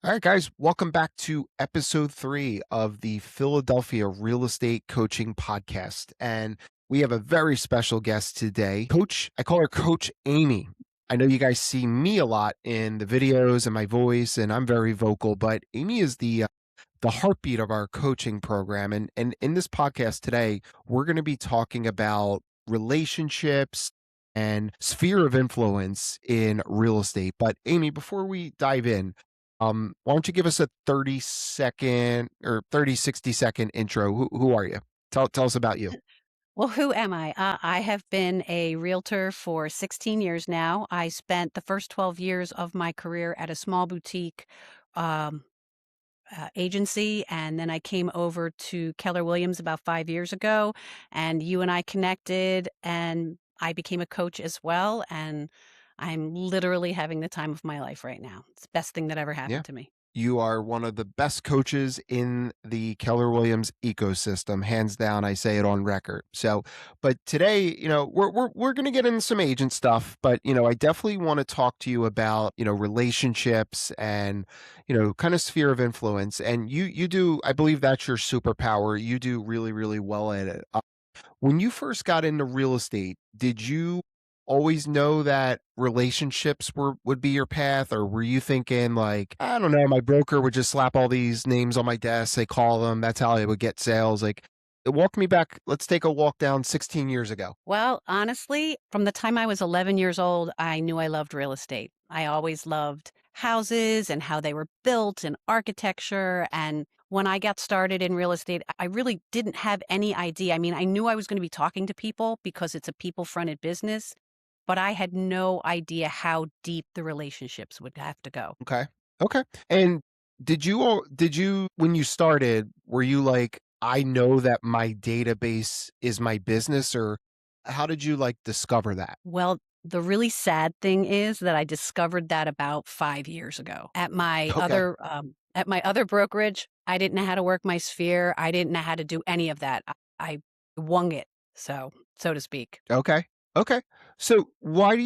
All right, guys, welcome back to episode 3 of the Philadelphia Real Estate Coaching Podcast. And we have a very special guest today. I call her Coach Amy. I know you guys see me a lot in the videos and my voice, and I'm very vocal, but Amy is the heartbeat of our coaching program. And in this podcast today, we're going to be talking about relationships and sphere of influence in real estate. But Amy, before we dive in, why don't you give us a 30-second or 60-second intro? Who are you? Tell us about you. Well, who am I? I have been a realtor for 16 years now. I spent the first 12 years of my career at a small boutique um, agency, and then I came over to Keller Williams about 5 years ago, and you and I connected, and I became a coach as well, and I'm literally having the time of my life right now. It's the best thing that ever Yeah. happened to me. You are one of the best coaches in the Keller Williams ecosystem, hands down. I say it on record. So, but today, we're going to get into some agent stuff, but I definitely want to talk to you about relationships and kind of sphere of influence. And you do, I believe that's your superpower. You do really really well at it. When you first got into real estate, did you always know that relationships would be your path, or were you thinking like, I don't know, my broker would just slap all these names on my desk, they call them, that's how I would get sales. Like, walk me back. Let's take a walk down 16 years ago. Well, honestly, from the time I was 11 years old, I knew I loved real estate. I always loved houses and how they were built and architecture. And when I got started in real estate, I really didn't have any idea. I mean, I knew I was going to be talking to people because it's a people fronted business, but I had no idea how deep the relationships would have to go. Okay. Okay. And did you when you started, were you like, I know that my database is my business, or how did you like discover that? Well, the really sad thing is that I discovered that about 5 years ago. Okay. At my other brokerage, I didn't know how to work my sphere. I didn't know how to do any of that. I wung it, so to speak. Okay. Okay. So what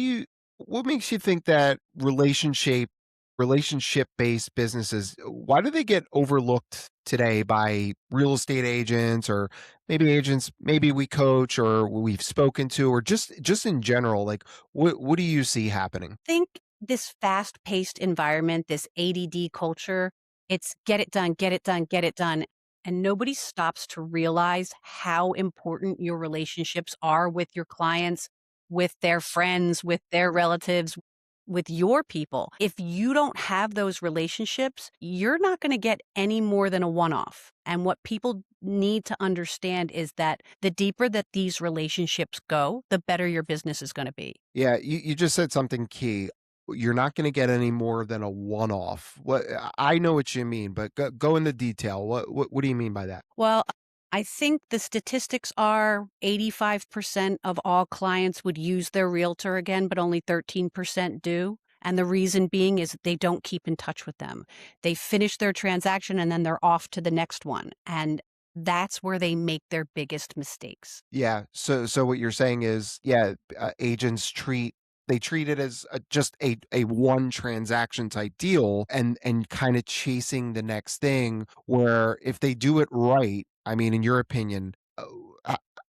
makes you think that relationship-based businesses, why do they get overlooked today by real estate agents, or maybe agents maybe we coach or we've spoken to, or just in general, like what do you see happening? Think this fast-paced environment, this ADD culture, it's get it done, get it done, get it done. And nobody stops to realize how important your relationships are with your clients, with their friends, with their relatives, with your people. If you don't have those relationships, you're not going to get any more than a one off. And what people need to understand is that the deeper that these relationships go, the better your business is going to be. Yeah, you just said something key. You're not going to get any more than a one-off. What I know what you mean, but go into detail. What do you mean by that? Well, I think the statistics are 85% of all clients would use their realtor again, but only 13% do. And the reason being is that they don't keep in touch with them. They finish their transaction and then they're off to the next one. And that's where they make their biggest mistakes. Yeah. So what you're saying is, yeah, agents treat it as just a one transaction type deal, and kind of chasing the next thing. Where if they do it right, I mean, in your opinion,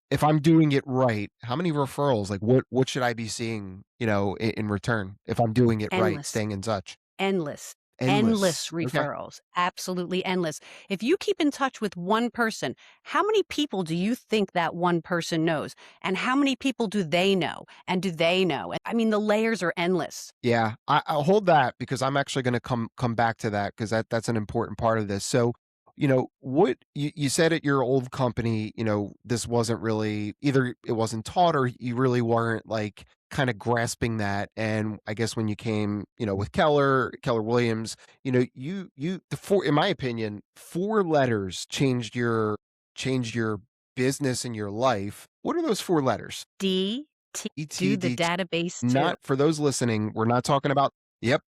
if I'm doing it right, how many referrals? Like, what should I be seeing? In return, if I'm doing it right, Endless. staying in touch. Endless, Endless. endless Okay. referrals, absolutely endless. If you keep in touch with one person, how many people do you think that one person knows? And how many people do they know? And do they know? I mean, the layers are endless. Yeah, I'll hold that because I'm actually going to come back to that because that's an important part of this. So, what you said at your old company, this wasn't really either it wasn't taught or you really weren't like kind of grasping that. And I guess when you came, with Keller Williams, the four, in my opinion, four letters changed your business and your life. What are those four letters? D, T, do the ETD. database too. Not for those listening, we're not talking about, yep,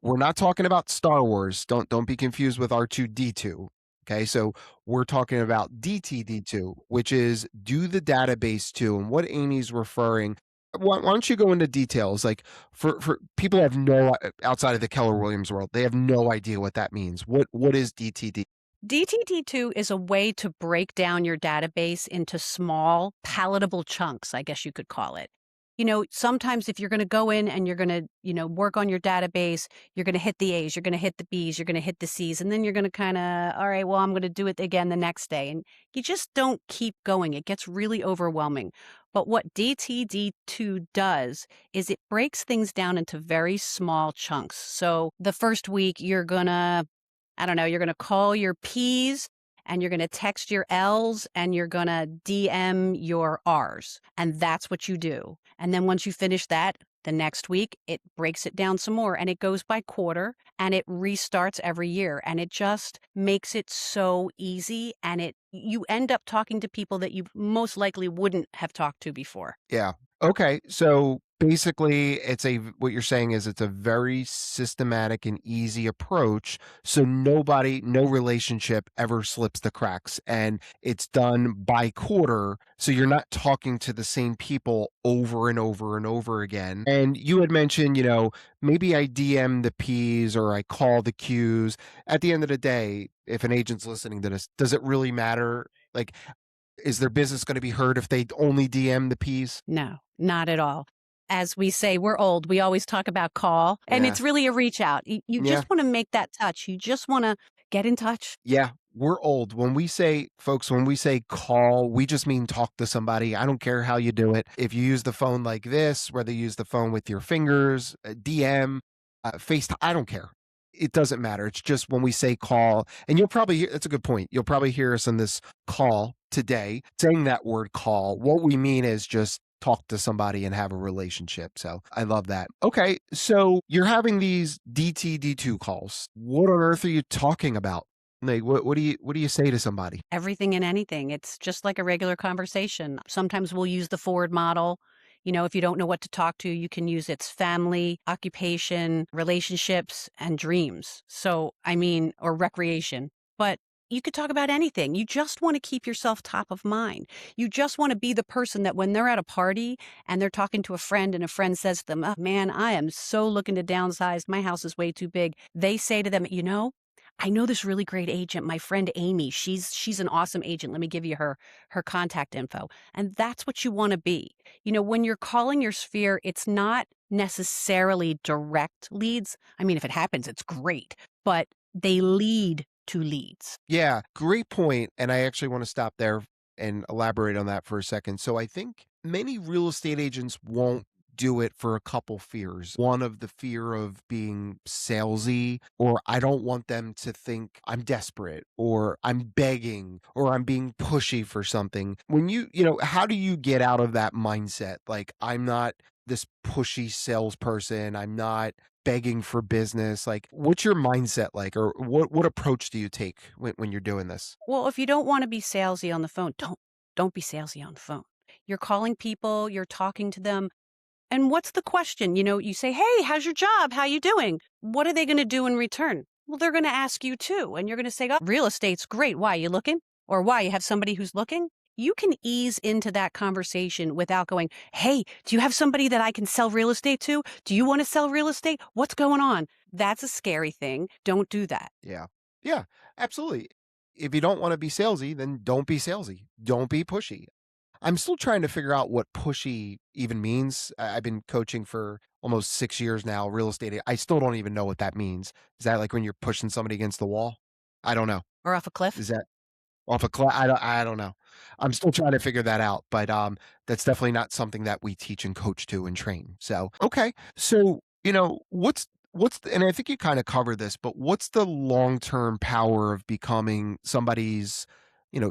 we're not talking about Star Wars. Don't be confused with R2D2. Okay, so we're talking about DTD2, which is do the database too. And what Amy's referring, Why don't you go into details? Like for people who have no outside of the Keller Williams world, they have no idea what that means. What is DTD? DTD2 is a way to break down your database into small, palatable chunks, I guess you could call it. Sometimes if you're going to go in and you're going to, work on your database, you're going to hit the A's, you're going to hit the B's, you're going to hit the C's, and then you're going to kind of, all right, well, I'm going to do it again the next day. And you just don't keep going. It gets really overwhelming. But what DTD2 does is it breaks things down into very small chunks. So the first week, you're going to I don't know, you're going to call your P's and you're going to text your L's and you're going to DM your R's. And that's what you do. And then once you finish that, the next week, it breaks it down some more and it goes by quarter and it restarts every year. And it just makes it so easy. And you end up talking to people that you most likely wouldn't have talked to before. Yeah. Okay. So basically, what you're saying is it's a very systematic and easy approach. So no relationship ever slips the cracks, and it's done by quarter. So you're not talking to the same people over and over and over again. And you had mentioned, maybe I DM the P's or I call the Q's. At the end of the day, if an agent's listening to this, does it really matter? Like, is their business going to be hurt if they only DM the P's? No, not at all. As we say, we're old. We always talk about call, and Yeah. it's really a reach out. You Yeah. just want to make that touch. You just want to get in touch. Yeah. We're old. When we say call, we just mean talk to somebody. I don't care how you do it. If you use the phone like this, whether you use the phone with your fingers, DM, FaceTime, I don't care. It doesn't matter. It's just when we say call, and you'll probably hear, that's a good point. You'll probably hear us on this call today saying that word call. What we mean is just talk to somebody and have a relationship. So I love that. Okay. So you're having these DTD2 calls. What on earth are you talking about? Like, what do you say to somebody? Everything and anything. It's just like a regular conversation. Sometimes we'll use the Ford model. If you don't know what to talk to, you can use its family, occupation, relationships, and dreams. So, or recreation. But you could talk about anything. You just want to keep yourself top of mind. You just want to be the person that when they're at a party and they're talking to a friend and a friend says to them, oh, man, I am so looking to downsize. My house is way too big. They say to them, I know this really great agent, my friend Amy. She's an awesome agent. Let me give you her contact info. And that's what you want to be. When you're calling your sphere, it's not necessarily direct leads. If it happens, it's great, but they lead to leads. Yeah, great point. And I actually want to stop there and elaborate on that for a second. So I think many real estate agents won't do it for a couple fears. One of the fear of being salesy, or I don't want them to think I'm desperate or I'm begging or I'm being pushy for something. When how do you get out of that mindset? Like, I'm not this pushy salesperson. I'm not begging for business. Like, what's your mindset like, or what approach do you take when you're doing this? Well, if you don't want to be salesy on the phone, don't be salesy on the phone. You're calling people, you're talking to them. And what's the question? You say, "Hey, how's your job? How you doing?" What are they going to do in return? Well, they're going to ask you too, and you're going to say, "Oh, real estate's great. Why you looking?" Or "Why you have somebody who's looking?" You can ease into that conversation without going, "Hey, do you have somebody that I can sell real estate to? Do you want to sell real estate? What's going on?" That's a scary thing. Don't do that. Yeah. Yeah, absolutely. If you don't want to be salesy, then don't be salesy. Don't be pushy. I'm still trying to figure out what pushy even means. I've been coaching for almost 6 years now, real estate. I still don't even know what that means. Is that like when you're pushing somebody against the wall? I don't know. Or off a cliff. Is that off a class? I don't know. I'm still trying to figure that out, but that's definitely not something that we teach and coach to and train. So okay, so and I think you kind of covered this, but what's the long term power of becoming somebody's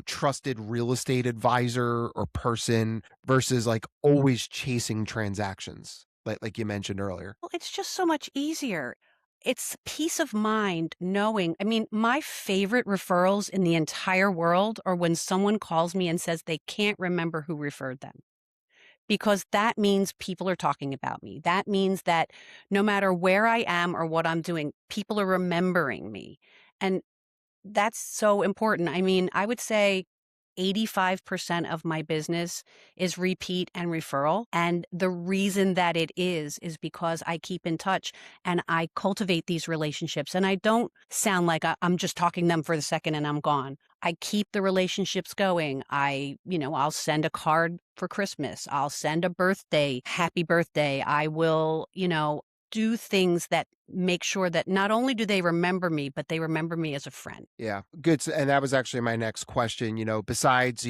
trusted real estate advisor or person versus like always chasing transactions, like you mentioned earlier? Well, it's just so much easier. It's peace of mind knowing. My favorite referrals in the entire world are when someone calls me and says they can't remember who referred them. Because that means people are talking about me. That means that no matter where I am or what I'm doing, people are remembering me. And that's so important. I would say 85% of my business is repeat and referral. And the reason that it is because I keep in touch and I cultivate these relationships. And I don't sound like I'm just talking them for the second and I'm gone. I keep the relationships going. I'll send a card for Christmas. I'll send a birthday, happy birthday. I will, do things that make sure that not only do they remember me, but they remember me as a friend. Yeah, good. And that was actually my next question. Besides,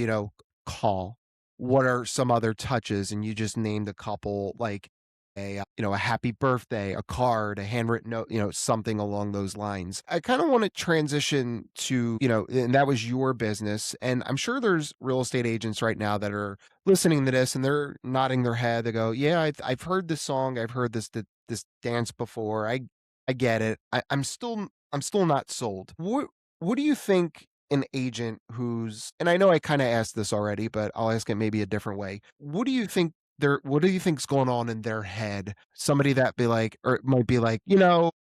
call, what are some other touches? And you just named a couple, like a happy birthday, a card, a handwritten note, something along those lines. I kind of want to transition to, and that was your business. And I'm sure there's real estate agents right now that are listening to this and they're nodding their head. They go, yeah, I've heard this song. I've heard this dance before. I get it. I'm still not sold. What do you think an agent who's, and I know I kind of asked this already, but I'll ask it maybe a different way. What do you think's going on in their head? Somebody that be like, or it might be like,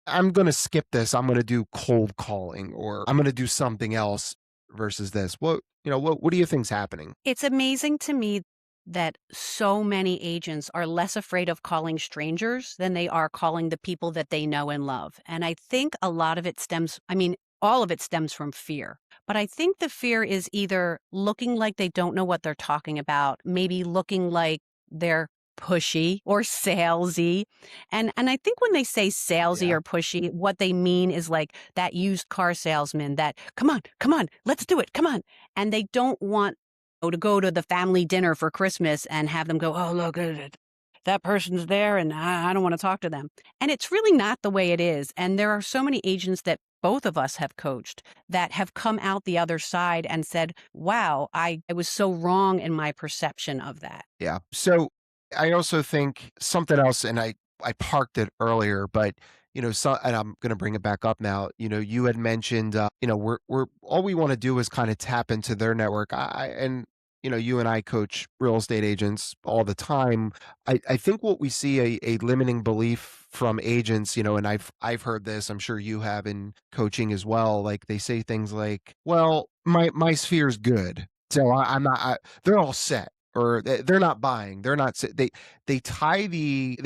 I'm going to skip this. I'm going to do cold calling or I'm going to do something else versus this. What do you think's happening? It's amazing to me that so many agents are less afraid of calling strangers than they are calling the people that they know and love. And I think a lot of it all of it stems from fear. But I think the fear is either looking like they don't know what they're talking about, maybe looking like they're pushy or salesy. And I think when they say salesy Yeah. or pushy, what they mean is like that used car salesman that, come on, let's do it, come on. And they don't want to go to the family dinner for Christmas and have them go, oh, look, that person's there and I don't want to talk to them. And it's really not the way it is. And there are so many agents that both of us have coached that have come out the other side and said, wow, I was so wrong in my perception of that. Yeah. So I also think something else, and I parked it earlier, but and I'm going to bring it back up now. You had mentioned, we're all we want to do is kind of tap into their network. And you and I coach real estate agents all the time. I think what we see a limiting belief from agents, and I've heard this. I'm sure you have in coaching as well. Like they say things like, "Well, my sphere's good, so I'm not. They're all set." Or they're not buying. They're not. They tie their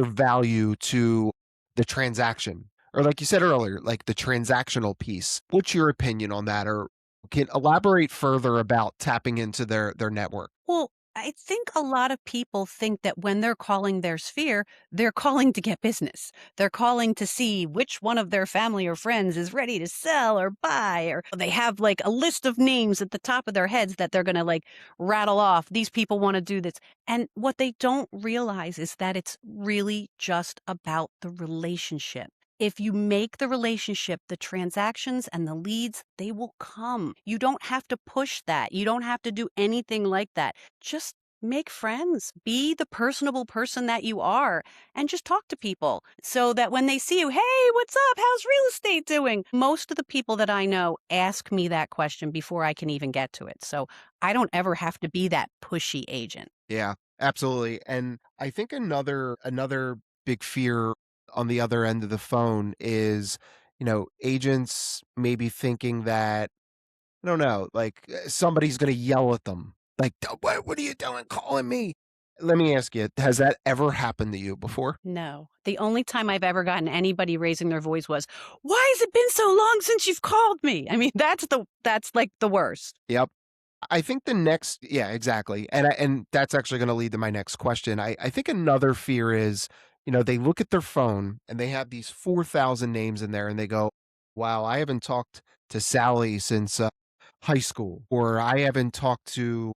value to the transaction, or like you said earlier, like the transactional piece. What's your opinion on that, or can elaborate further about tapping into their network? Well, I think a lot of people think that when they're calling their sphere, they're calling to get business. They're calling to see which one of their family or friends is ready to sell or buy, or they have like a list of names at the top of their heads that they're going to like rattle off. These people want to do this. And what they don't realize is that it's really just about the relationship. If you make the relationship, the transactions and the leads, they will come. You don't have to push that. You don't have to do anything like that. Just make friends. Be the personable person that you are and just talk to people so that when they see you, hey, what's up? How's real estate doing? Most of the people that I know ask me that question before I can even get to it. So I don't ever have to be that pushy agent. Yeah, absolutely. And I think another big fear on the other end of the phone is, agents maybe thinking that, I don't know, like somebody's going to yell at them. Like, what are you doing calling me? Let me ask you, has that ever happened to you before? No. The only time I've ever gotten anybody raising their voice was, "Why has it been so long since you've called me?" I mean, that's like the worst. Yep. I think the next, yeah, exactly. And that's actually going to lead to my next question. I think another fear is, they look at their phone and they have these 4,000 names in there and they go, wow, I haven't talked to Sally since high school, or I haven't talked to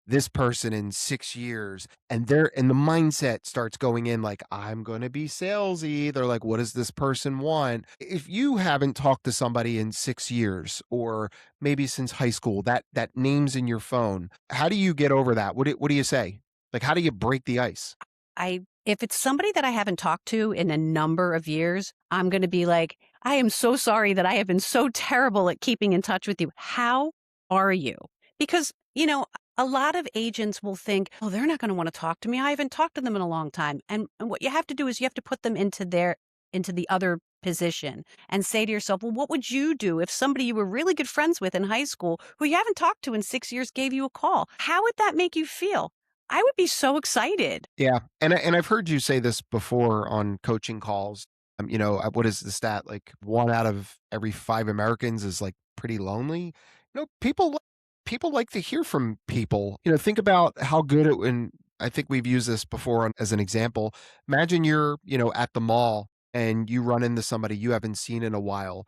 this person in 6 years. And the mindset starts going in like, I'm going to be salesy. They're like, what does this person want? If you haven't talked to somebody in 6 years or maybe since high school, that name's in your phone, how do you get over that? What do you say? Like, how do you break the ice? If it's somebody that I haven't talked to in a number of years, I'm going to be like, I am so sorry that I have been so terrible at keeping in touch with you. How are you? Because, a lot of agents will think, oh, they're not going to want to talk to me. I haven't talked to them in a long time. And what you have to do is you have to put them into the other position and say to yourself, well, what would you do if somebody you were really good friends with in high school who you haven't talked to in 6 years gave you a call? How would that make you feel? I would be so excited. Yeah, and I've heard you say this before on coaching calls. What is the stat? Like 1 out of every 5 Americans is, like, pretty lonely. People like to hear from people. Think about how good it and I think we've used this before as an example. Imagine you're, at the mall and you run into somebody you haven't seen in a while.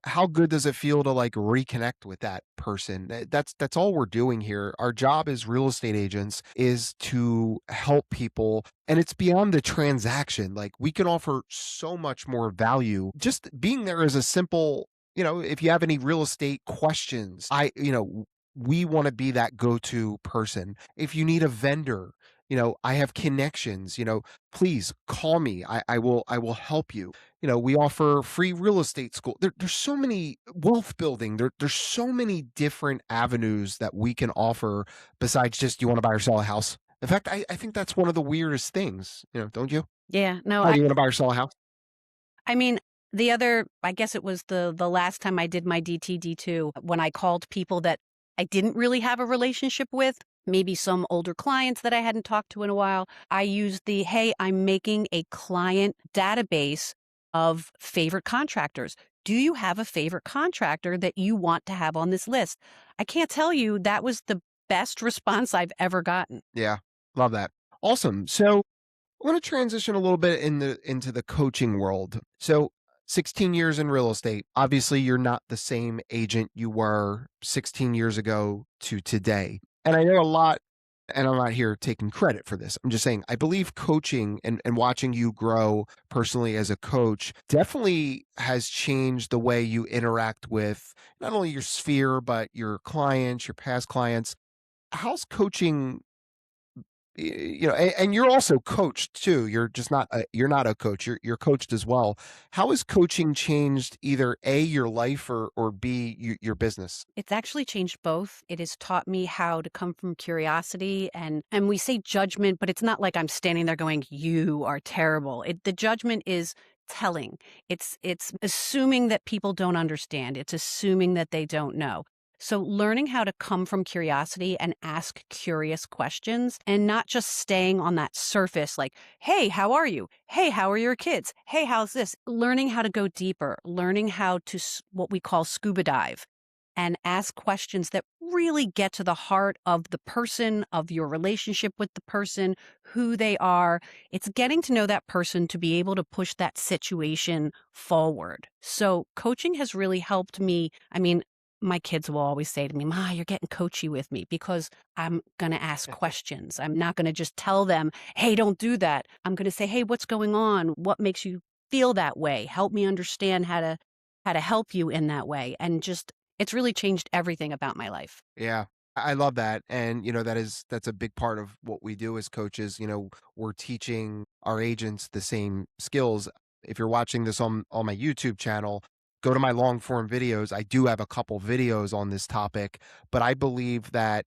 How good does it feel to, like, reconnect with that person? That's all we're doing here. Our job as real estate agents is to help people, and it's beyond the transaction. Like, we can offer so much more value. Just being there is a simple, if you have any real estate questions, we want to be that go-to person. If you need a vendor, I have connections, please call me. I will help you. We offer free real estate school. There's so many wealth building. There's so many different avenues that we can offer besides just, you want to buy or sell a house. In fact, I think that's one of the weirdest things, don't you? Yeah, no, Hi, do you want to buy or sell a house? I mean, I guess it was the last time I did my DTD2 when I called people that I didn't really have a relationship with, maybe some older clients that I hadn't talked to in a while. I used hey, I'm making a client database of favorite contractors. Do you have a favorite contractor that you want to have on this list? I can't tell you that was the best response I've ever gotten. Yeah, love that. Awesome. So I want to transition a little bit into the coaching world. So, 16 years in real estate. Obviously, you're not the same agent you were 16 years ago to today. And I know a lot, and I'm not here taking credit for this. I'm just saying, I believe coaching and watching you grow personally as a coach definitely has changed the way you interact with not only your sphere, but your clients, your past clients. How's coaching and you're also coached too. You're not a coach. You're coached as well. How has coaching changed either A, your life, or B, your business? It's actually changed both. It has taught me how to come from curiosity and we say judgment, but it's not like I'm standing there going, "You are terrible." The judgment is telling. It's assuming that people don't understand. It's assuming that they don't know. So learning how to come from curiosity and ask curious questions and not just staying on that surface like, "Hey, how are you? Hey, how are your kids? Hey, how's this?" Learning how to go deeper, learning how to what we call scuba dive and ask questions that really get to the heart of the person, of your relationship with the person, who they are. It's getting to know that person to be able to push that situation forward. So, coaching has really helped me. I mean, my kids will always say to me, "Ma, you're getting coachy with me," because I'm going to ask questions. I'm not going to just tell them, "Hey, don't do that." I'm going to say, "Hey, what's going on? What makes you feel that way? Help me understand how to help you in that way." And just it's really changed everything about my life. Yeah, I love that, and that's a big part of what we do as coaches. We're teaching our agents the same skills. If you're watching this on my YouTube channel, go to my long form videos. I do have a couple videos on this topic, but I believe that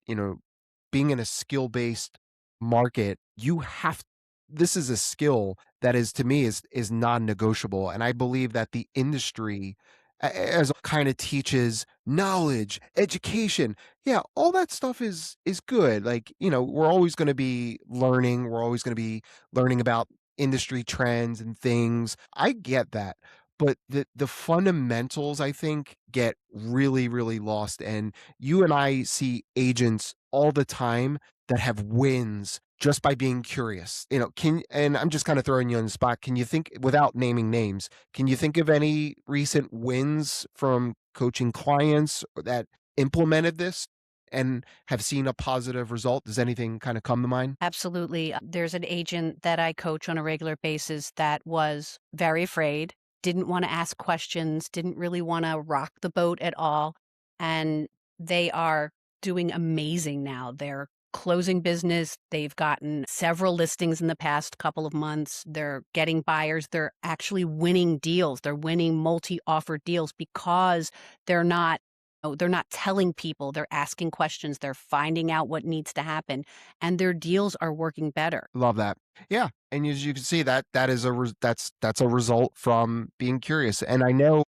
being in a skill based market, you have this is a skill that is to me is non-negotiable, and I believe that the industry as kind of teaches knowledge, education. Yeah, all that stuff is good. Like, we're always going to be learning, we're always going to be learning about industry trends and things. I get that. But the fundamentals, I think, get really, really lost. And you and I see agents all the time that have wins just by being curious. And I'm just kind of throwing you on the spot. Can you think, without naming names, can you think of any recent wins from coaching clients that implemented this and have seen a positive result? Does anything kind of come to mind? Absolutely. There's an agent that I coach on a regular basis that was very afraid, didn't want to ask questions, didn't really want to rock the boat at all. And they are doing amazing now. They're closing business. They've gotten several listings in the past couple of months. They're getting buyers. They're actually winning deals. They're winning multi offer deals because they're not Oh, they're not telling people, they're asking questions, they're finding out what needs to happen, and their deals are working better. Love that. Yeah, and as you can see, that is that's a result from being curious. And I know,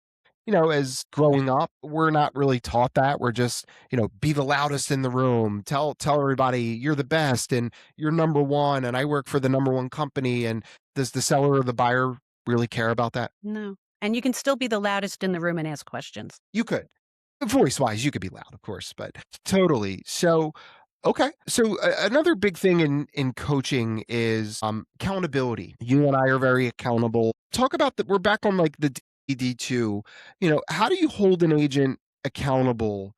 as growing up, we're not really taught that. We're just, be the loudest in the room. Tell everybody you're the best and you're number one. And I work for the number one company. And does the seller or the buyer really care about that? No. And you can still be the loudest in the room and ask questions. You could. Voice wise, you could be loud, of course, but totally. So, okay. So another big thing in coaching is accountability. You and I are very accountable. Talk about that. We're back on like the DD2. How do you hold an agent accountable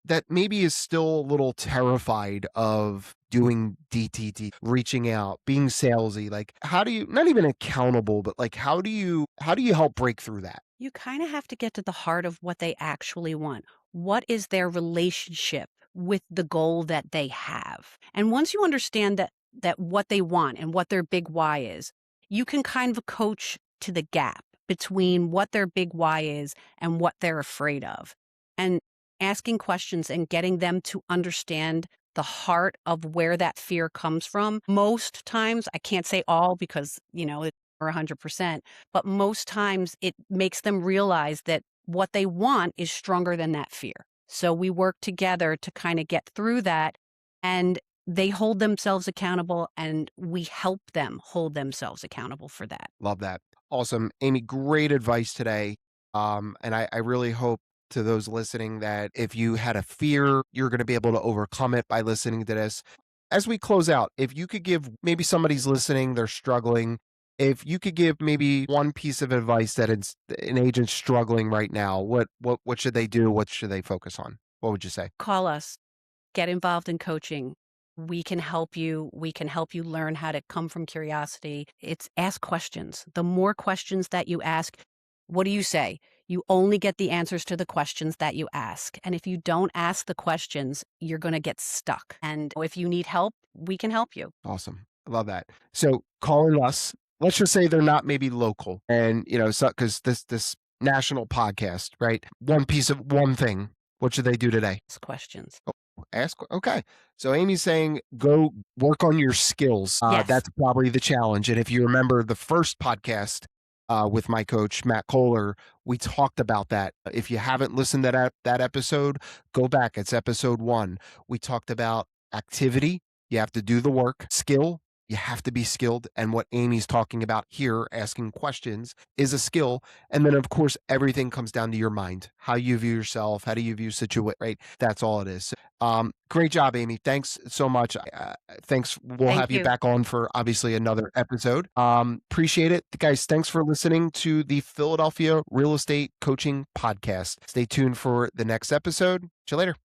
that maybe is still a little terrified of doing DTT, reaching out, being salesy? Like, how do you, not even accountable, but like, how do you help break through that? You kind of have to get to the heart of what they actually want. What is their relationship with the goal that they have? And once you understand that what they want and what their big why is, you can kind of coach to the gap between what their big why is and what they're afraid of. And asking questions and getting them to understand the heart of where that fear comes from. Most times, I can't say all because, it's 100%, but most times it makes them realize that what they want is stronger than that fear. So we work together to kind of get through that, and they hold themselves accountable and we help them hold themselves accountable for that. Love that. Awesome. Amy, great advice today. And I really hope to those listening that if you had a fear, you're going to be able to overcome it by listening to this. As we close out, if you could give, maybe somebody's listening, they're struggling. If you could give maybe one piece of advice that it's an agent struggling right now, what should they do? What should they focus on? What would you say? Call us, get involved in coaching. We can help you. We can help you learn how to come from curiosity. It's ask questions. The more questions that you ask, what do you say? You only get the answers to the questions that you ask. And if you don't ask the questions, you're going to get stuck. And if you need help, we can help you. Awesome. I love that. So calling us, let's just say they're not maybe local and, so because this national podcast, right? One piece of one thing. What should they do today? Ask questions. Ask. Okay. So Amy's saying go work on your skills. Yes. That's probably the challenge. And if you remember the first podcast with my coach, Matt Kohler, we talked about that. If you haven't listened to that episode, go back. It's episode 1. We talked about activity. You have to do the work. Skill. You have to be skilled. And what Amy's talking about here, asking questions, is a skill. And then, of course, everything comes down to your mind, how you view yourself, how do you view situation, right? That's all it is. Great job, Amy. Thanks so much. Thanks. We'll Thank have you you. back on for obviously another episode. Appreciate it. Guys, thanks for listening to the Philadelphia Real Estate Coaching Podcast. Stay tuned for the next episode. See you later.